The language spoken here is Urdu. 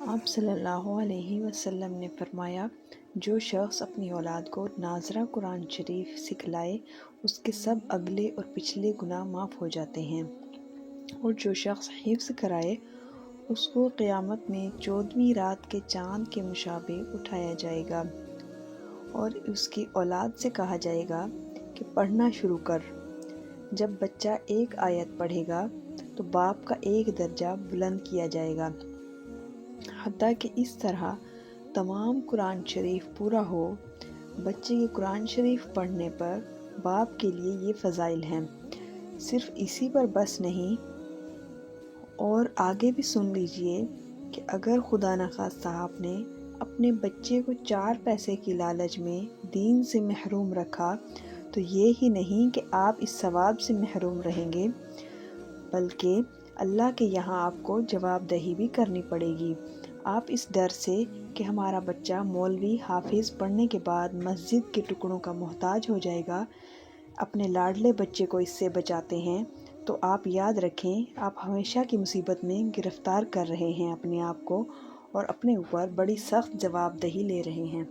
آپ صلی اللہ علیہ وسلم نے فرمایا، جو شخص اپنی اولاد کو ناظرہ قرآن شریف سکھلائے اس کے سب اگلے اور پچھلے گناہ معاف ہو جاتے ہیں، اور جو شخص حفظ کرائے اس کو قیامت میں 14ویں رات کے چاند کے مشابہ اٹھایا جائے گا، اور اس کی اولاد سے کہا جائے گا کہ پڑھنا شروع کر۔ جب بچہ ایک آیت پڑھے گا تو باپ کا ایک درجہ بلند کیا جائے گا، حتیٰ کہ اس طرح تمام قرآن شریف پورا ہو۔ بچے کے قرآن شریف پڑھنے پر باپ کے لیے یہ فضائل ہیں۔ صرف اسی پر بس نہیں، اور آگے بھی سن لیجئے کہ اگر خدا نخواستہ آپ نے اپنے بچے کو 4 پیسے کی لالچ میں دین سے محروم رکھا تو یہ ہی نہیں کہ آپ اس ثواب سے محروم رہیں گے، بلکہ اللہ کے یہاں آپ کو جواب دہی بھی کرنی پڑے گی۔ آپ اس ڈر سے کہ ہمارا بچہ مولوی حافظ پڑھنے کے بعد مسجد کے ٹکڑوں کا محتاج ہو جائے گا، اپنے لاڈلے بچے کو اس سے بچاتے ہیں، تو آپ یاد رکھیں آپ ہمیشہ کی مصیبت میں گرفتار کر رہے ہیں اپنے آپ کو، اور اپنے اوپر بڑی سخت جواب دہی لے رہے ہیں۔